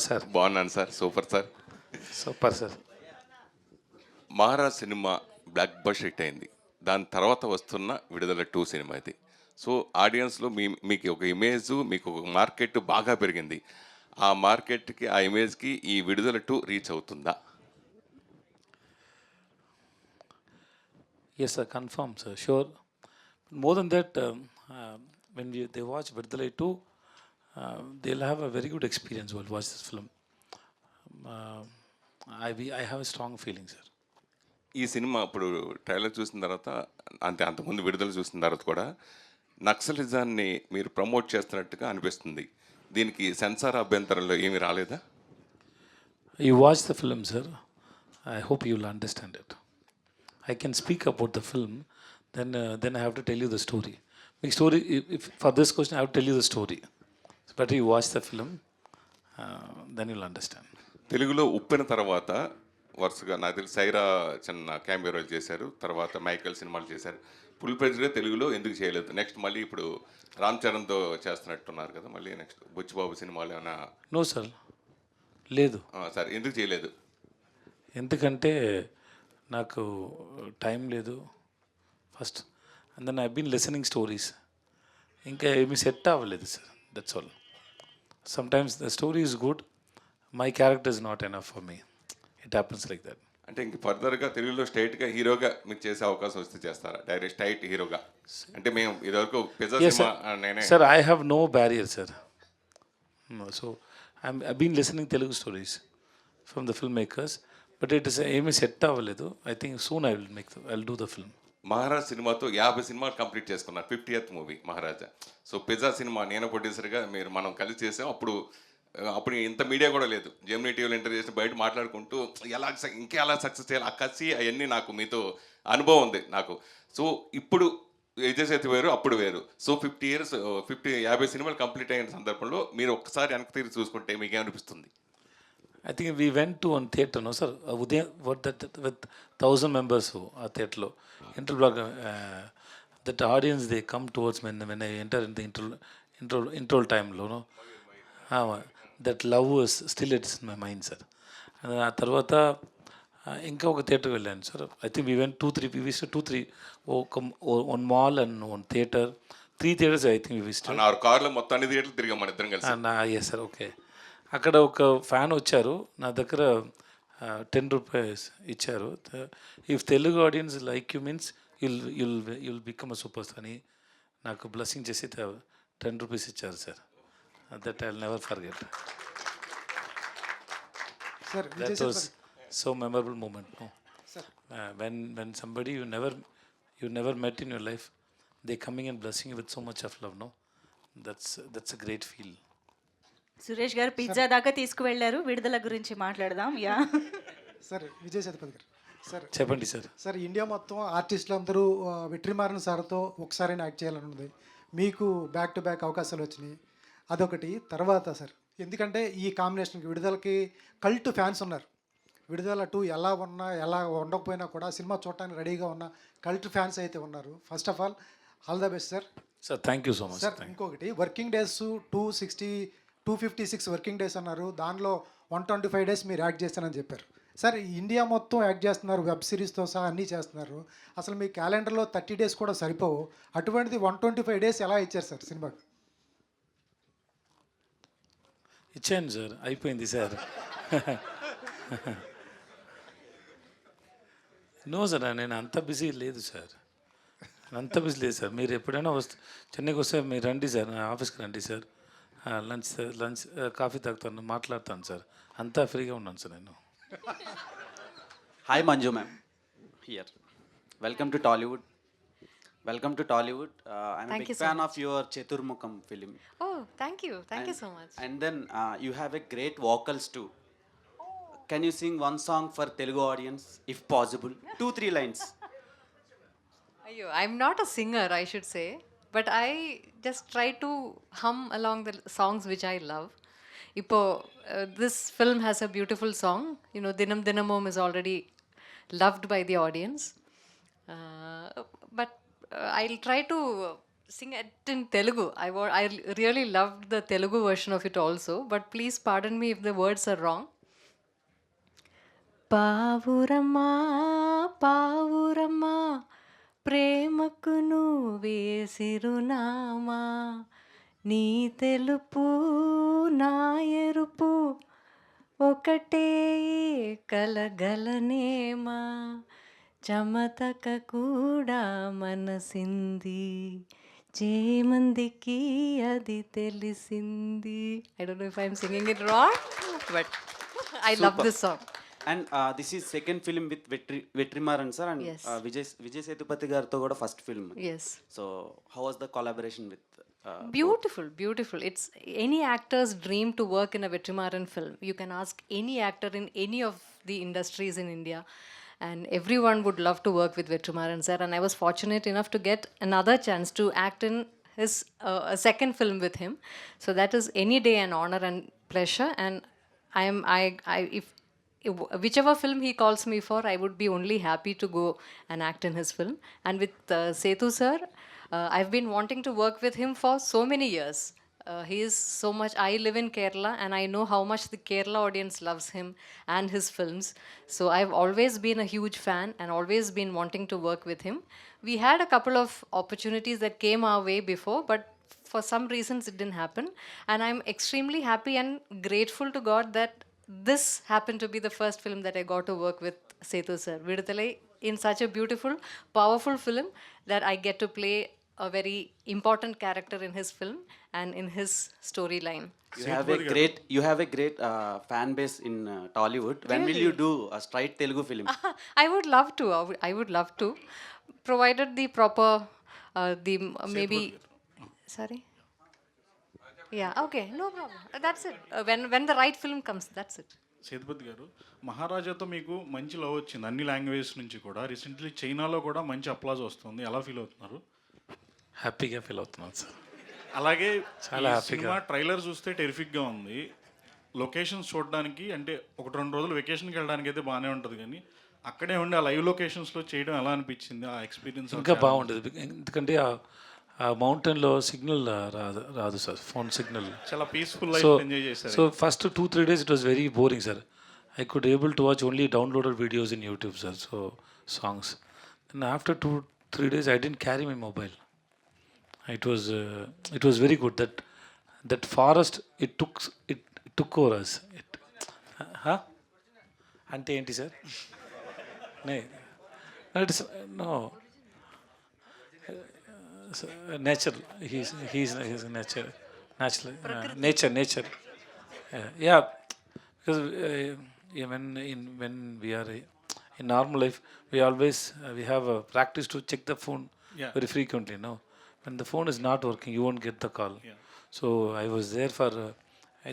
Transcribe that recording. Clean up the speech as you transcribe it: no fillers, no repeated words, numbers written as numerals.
Sir బాగున్నాను sir. Super sir. Super sir. Maharaj cinema block buster hit అయింది. దాని తర్వాత వస్తున్న విడుదల 2 సినిమా ఇది. సో ఆడియన్స్లో మీకు ఒక ఇమేజ్, మీకు ఒక మార్కెట్ బాగా పెరిగింది. ఆ మార్కెట్కి, ఆ ఇమేజ్కి ఈ విడుదల 2 రీచ్ అవుతుందా? Yes, sir, confirm, sir, sure. More than that, when they watch Virdalai 2, they'll have a very good experience while watch this film. Uh, I have a strong feeling, sir. ఈ cinema ఇప్పుడు trailer చూసిన తర్వాత, అంతకుముందు విడుదల చూసిన తర్వాత కూడా నక్సలిజాన్ని మీరు ప్రమోట్ చేస్తున్నట్టుగా అనిపిస్తుంది. దీనికి సెన్సార్ అభ్యంతరంలో ఏమీ రాలేదా? You watch the film, sir. I hope you'll understand it. I can speak about the film, then I have to tell you the story. Make story. If for this question, I have to tell you the story. It's better you watch the film, then you'll understand. తెలుగులో ఉప్పిన తర్వాత వరుసగా నాకు తెలిసి సైరా చిన్న cameo role చేశారు. తర్వాత Michael సినిమాలు చేశారు. ఫుల్ ప్రెజ్గా తెలుగులో ఎందుకు చేయలేదు? నెక్స్ట్ మళ్ళీ ఇప్పుడు రామ్ చరణ్తో చేస్తున్నట్టున్నారు కదా, మళ్ళీ నెక్స్ట్ బుచ్చిబాబు సినిమాలు ఏమైనా? No, sir. లేదు. సార్ ఎందుకు చేయలేదు? ఎందుకంటే నాకు టైం లేదు first, and then I been listening stories. ఇంకా ఏమీ సెట్ అవ్వలేదు sir, that's all. Sometimes the story is good, my character is not enough for me. It happens like that. అంటే ఇంక ఫర్దర్గా తెలుగులో స్ట్రైట్గా హీరోగా మీకు చేసే అవకాశం వస్తే చేస్తారా? డైరెక్ట్ స్ట్రైట్ హీరోగా? అంటే మేము ఇదివరకు పిజ్జా సినిమా నేనే. Sir, I have no barrier sir. So I been listening Telugu stories from the film makers, but it is ఏమీ సెట్ అవ్వలేదు. I think soon I will do the film. Maharaj సినిమాతో 50 సినిమాలు complete చేసుకున్నారు. 50th movie Maharaja. So pizza cinema నేను ప్రొడ్యూసర్గా మనం కలిసి చేసాం. అప్పుడు ఇంత మీడియా కూడా లేదు. జెమినీ టీవీలో ఇంటర్వ్యూ చేసి బయట మాట్లాడుకుంటూ ఇంకా ఎలా సక్సెస్ చేయాలి, ఆ కసి అవన్నీ నాకు మీతో అనుభవం ఉంది నాకు. సో ఇప్పుడు విజయ్ సేతు వేరు, అప్పుడు వేరు. సో 50 సినిమాలు కంప్లీట్ అయిన సందర్భంలో మీరు ఒక్కసారి వెనక్కి తిరిగి చూసుకుంటే మీకేమనిపిస్తుంది? I think we went to one theatre, no sir, Udayam, with 1,000 members ఆ theatreలో ఇంటర్బ్లాక్. That audience, they come towards me when I enter in the intro timeలో, no, that love is still, it's in my mind, sir. And ఆ తర్వాత ఇంకా ఒక థియేటర్కి వెళ్ళాను sir. I think we went 2-3 one mall and one theatre, 3 theatres I think we visited. నా కార్లో మొత్తం అన్ని థియేటర్లు తిరిగాం మన ఇద్దరం కలిసి. Yes sir, okay. అక్కడ ఒక ఫ్యాన్ వచ్చారు నా దగ్గర, 10 రూపీస్ ఇచ్చారు. If Telugu audience like you means you'll become a super star అని నాకు బ్లెస్సింగ్ చేసి 10 రూపీస్ ఇచ్చారు sir. That I will never forget. That was so memorable moment. No, when somebody you never met in your life, they coming and blessing you with so much of love, no, that's a great feel. Suresh గారు pizza దాకా తీసుకువెళ్ళారు. విడుదల గురించి మాట్లాడదాం. Yeah sir, Vijay Sethupathi గారు sir, చెప్పండి sir. Sir, India మొత్తం ఆర్టిస్టులు అందరూ వెట్రిమారన్ సార్తో ఒకసారి యాక్ట్ చేయాలని ఉంది. మీకు బ్యాక్ టు బ్యాక్ అవకాశాలు వచ్చినాయి, అదొకటి. తర్వాత సార్, ఎందుకంటే ఈ కాంబినేషన్కి విడుదలకి కల్ట్ ఫ్యాన్స్ ఉన్నారు. విడుదల 2 ఎలా ఉన్నా ఎలా ఉండకపోయినా కూడా సినిమా చూడటానికి రెడీగా ఉన్న కల్ట్ ఫ్యాన్స్ అయితే ఉన్నారు. First of all the best sir. Sir, thank you so much sir, ఇంకొకటి, వర్కింగ్ డేస్ 256 వర్కింగ్ డేస్ అన్నారు. దానిలో 125 డేస్ మీరు యాక్ట్ చేస్తానని చెప్పారు. సార్, ఇండియా మొత్తం యాక్ట్ చేస్తున్నారు, వెబ్ సిరీస్తో సహా అన్నీ చేస్తున్నారు. అసలు మీ క్యాలెండర్లో 30 డేస్ కూడా సరిపోవు. అటువంటిది 125 డేస్ ఎలా ఇచ్చారు సార్ సినిమాకి? ఇచ్చాను సార్, అయిపోయింది సార్. నో సార్, నేను అంత బిజీ లేదు సార్, అంత బిజీ లేదు సార్. మీరు ఎప్పుడైనా చెన్నైకి వస్తే మీరు రండి సార్, నా ఆఫీస్కి రండి సార్. లంచ్ కాఫీ తాగుతాను, మాట్లాడతాను సార్. అంతా ఫ్రీగా ఉన్నాను సార్ నేను. Hi Manju ma'am, here. Welcome to Tollywood. I'm Thank a big you so fan much. of your Cheturmukam film. Oh, thank you so much. And then you have a great vocals too. Can you sing one song for Telugu audience, if possible? 2-3 lines. Ayyo, I'm not a singer, I should say, but I just try to hum along the songs which I love. This film has a beautiful song. Dinam Dinamom is already loved by the audience. But I'll try to sing it in Telugu. I really loved the Telugu version of it also, but please pardon me if the words are wrong. పావురమ్మా పావురమ్మా ప్రేమకు నువ్వే సిరునామా నీ తెలుపు నా ఎరుపు ఒకటే కలగలనేమా చమతక కూడా మనసింది చేమందికి అది తెలిసింది. I don't know if I'm singing it wrong, but I love this song. And this is second film with Vetrimaran sir, and Yes. Vijay Sethupathi gartho kuda first film. Yes. So how was the collaboration with Beautiful, beautiful. It's any actor's dream to work in a Vetrimaran film. You can ask any actor in any of the industries in India, and everyone would love to work with Vetrimaran sir. And I was fortunate enough to get another chance to act in his a second film with him. So that is any day an honor and pleasure. And if whichever film he calls me for, I would be only happy to go and act in his film. And with Sethu sir, I've been wanting to work with him for so many years. He is so much. I live in Kerala, and I know how much the Kerala audience loves him and his films. So I've always been a huge fan and always been wanting to work with him. We had a couple of opportunities that came our way before, but for some reasons it didn't happen. And I'm extremely happy and grateful to God that this happened to be the first film that I got to work with Sethu sir. Viduthalai, in such a beautiful, powerful film that I get to play a very important character in his film and in his storyline. you have a great fan base in Tollywood. When will you do a straight Telugu film? I would love to. I would love to, provided the proper, maybe. Sorry. Yeah. Okay. No problem. That's it. When the right film comes, that's it. Sethupathi గారు, మహారాజాతో మీకు మంచి love వచ్చింది అన్ని languages నుంచి కూడా. Recently చైనాలో కూడా మంచి అప్లాజ్ వస్తుంది. ఎలా ఫీల్ అవుతున్నారు? హ్యాపీగా ఫీల్ అవుతున్నాను సార్. అలాగే చాలా ఈ హ్యాపీగా. సినిమా ట్రైలర్ చూస్తే టెరిఫిక్గా ఉంది. లొకేషన్స్ చూడడానికి అంటే 1-2 రోజులు వెకేషన్కి వెళ్ళడానికి అయితే బాగానే ఉంటుంది, కానీ అక్కడే ఉండి ఆ లైవ్ లొకేషన్స్లో చేయడం ఎలా అనిపించింది? ఆ ఎక్స్పీరియన్స్ ఇంకా బాగుండేది, ఎందుకంటే ఆ మౌంటైన్లో సిగ్నల్ రాదు సార్, ఫోన్ సిగ్నల్. చాలా పీస్ఫుల్ సో లైఫ్ ఎంజాయ్ చేశారు. So first 2-3 days it was very boring, sir. I could able to watch only downloaded videos in YouTube, sir. So songs. And after 2-3 days, I didn't carry my mobile. It was very good. That forest it took over us. అంటే ఏంటి sir? No. Nature. He's nature. Nature. Yeah. Because when we are in normal life, we always we have a practice to check the phone very frequently. No, when the phone is not working, you won't get the call. So I was there for